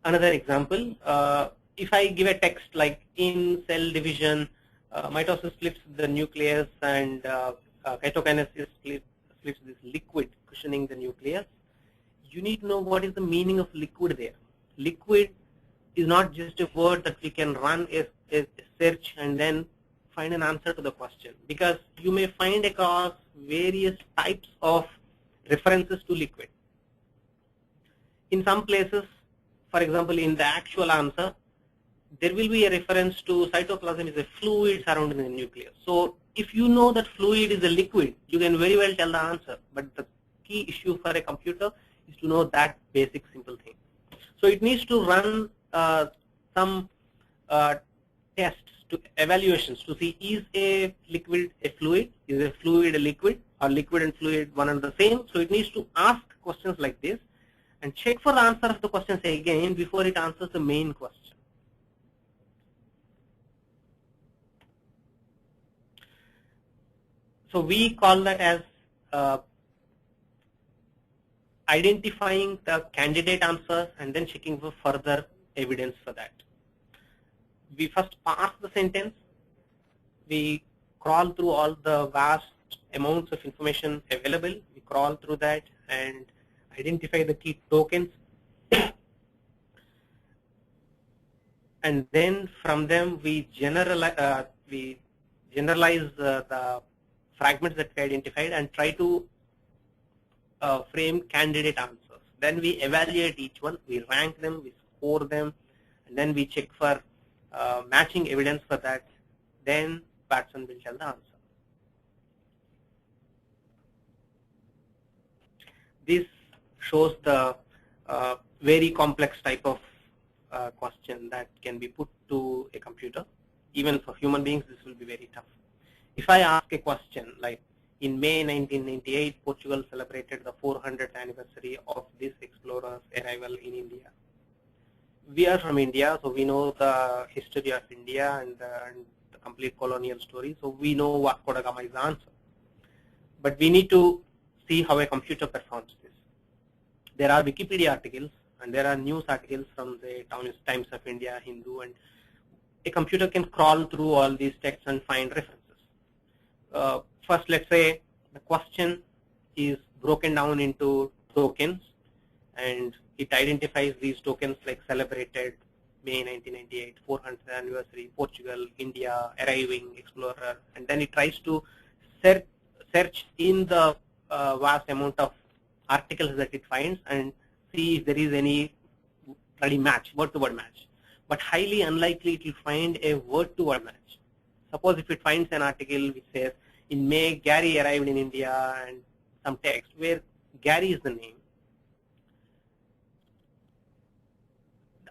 another example, if I give a text like in cell division, mitosis splits the nucleus and cytokinesis splits this liquid cushioning the nucleus, you need to know what is the meaning of liquid there. Liquid is not just a word that we can run a search and then find an answer to the question, because you may find across various types of references to liquid. In some places, for example, in the actual answer, there will be a reference to cytoplasm is a fluid surrounding the nucleus. So if you know that fluid is a liquid, you can very well tell the answer. But the key issue for a computer is to know that basic simple thing. So it needs to run some tests, to evaluations to see, is a liquid a fluid, is a fluid a liquid, or liquid and fluid one and the same. So it needs to ask questions like this and check for the answer of the questions again before it answers the main question. So we call that as identifying the candidate answers and then checking for further evidence for that. We first parse the sentence. We crawl through all the vast amounts of information available. We crawl through that and identify the key tokens. And then from them we generalize the fragments that we identified and try to frame candidate answers. Then we evaluate each one, we rank them, we score them, and then we check for matching evidence for that. Then Watson will tell the answer. This shows the very complex type of question that can be put to a computer. Even for human beings, this will be very tough. If I ask a question like, in May 1998, Portugal celebrated the 400th anniversary of this explorer's arrival in India. We are from India, so we know the history of India and the complete colonial story, so we know Vasco da Gama is the answer. But we need to see how a computer performs this. There are Wikipedia articles and there are news articles from the Times of India, Hindu, and a computer can crawl through all these texts and find references. First, let's say the question is broken down into tokens, and it identifies these tokens like celebrated May 1998, 400th anniversary, Portugal, India, arriving, explorer, and then it tries to search in the vast amount of articles that it finds and see if there is any bloody match, word-to-word match. But highly unlikely it will find a word-to-word match. Suppose if it finds an article which says, in May, Gary arrived in India, and some text where Gary is the name.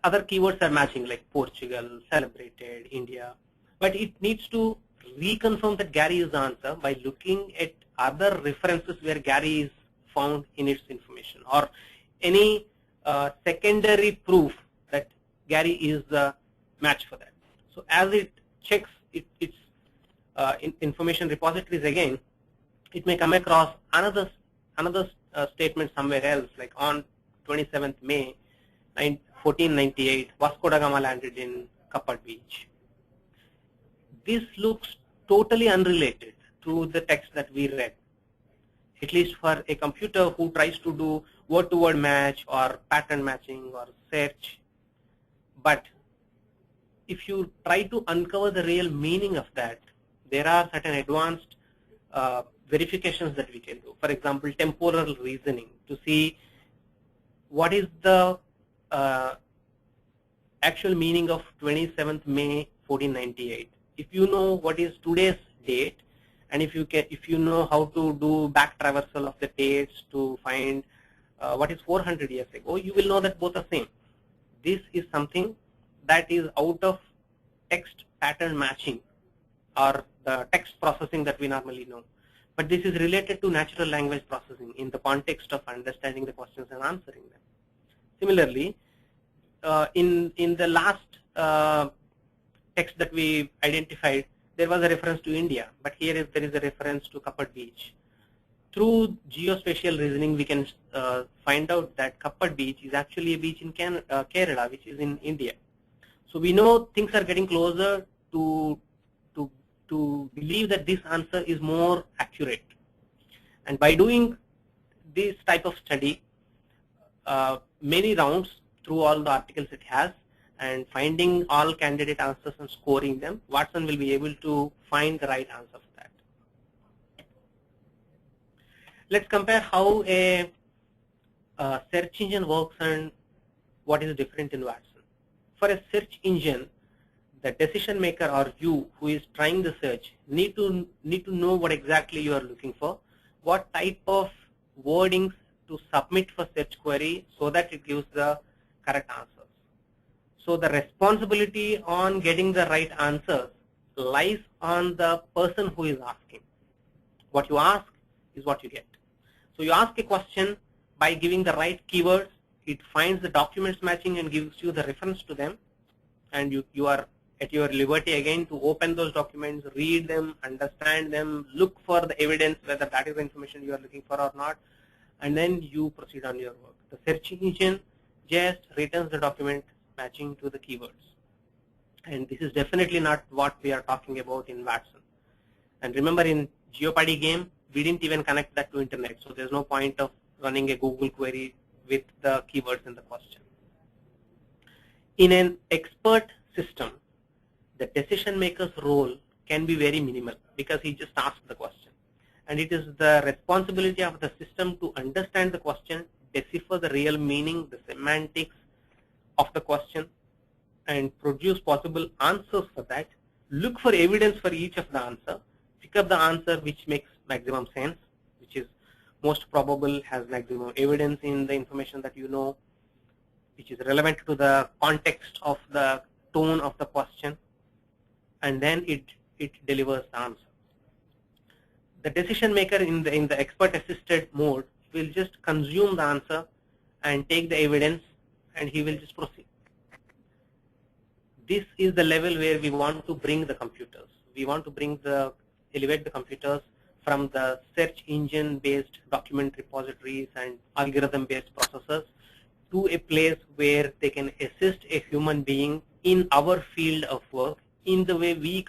Other keywords are matching like Portugal, celebrated, India. But it needs to reconfirm that Gary is the answer by looking at other references where Gary is found in its information, or any secondary proof that Gary is the match for that. So as it checks its information repositories again, it may come across another statement somewhere else, like on 27th May 1498, Vasco da Gama landed in Kapad Beach. This looks totally unrelated to the text that we read, at least for a computer who tries to do word-to-word match or pattern matching or search. But if you try to uncover the real meaning of that, there are certain advanced verifications that we can do. For example, temporal reasoning to see what is the actual meaning of 27th May 1498. If you know what is today's date, and if you know how to do back traversal of the dates to find what is 400 years ago, you will know that both are same. This is something that is out of text pattern matching or the text processing that we normally know. But this is related to natural language processing in the context of understanding the questions and answering them. Similarly, in the last text that we identified, there was a reference to India, but here there is a reference to Kapad Beach. through geospatial reasoning, we can find out that Kappad beach is actually a beach in Kerala, which is in India. So we know things are getting closer to believe that this answer is more accurate. And by doing this type of study, many rounds through all the articles it has, and finding all candidate answers and scoring them, Watson will be able to find the right answer for that. Let's compare how a search engine works and what is different in Watson. For a search engine, the decision maker or you who is trying the search need to know what exactly you are looking for, what type of wordings to submit for search query so that it gives the correct answers. So the responsibility on getting the right answers lies on the person who is asking. What you ask is what you get. So you ask a question, by giving the right keywords, it finds the documents matching and gives you the reference to them, and you are at your liberty again to open those documents, read them, understand them, look for the evidence whether that is the information you are looking for or not, and then you proceed on your work. The search engine just returns the document matching to the keywords. And this is definitely not what we are talking about in Watson. And remember, in Jeopardy game, we didn't even connect that to internet, so there's no point of running a Google query with the keywords in the question. In an expert system, the decision maker's role can be very minimal because he just asks the question. And it is the responsibility of the system to understand the question, decipher the real meaning, the semantics of the question, and produce possible answers for that. Look for evidence for each of the answer. Pick up the answer which makes maximum sense, which is most probable, has maximum evidence in the information that you know, which is relevant to the context of the tone of the question, and then it delivers the answer. The decision maker in the expert assisted mode will just consume the answer and take the evidence, and he will just proceed. This is the level where we want to bring the computers. We want to elevate the computers from the search engine based document repositories and algorithm based processors to a place where they can assist a human being in our field of work in the way we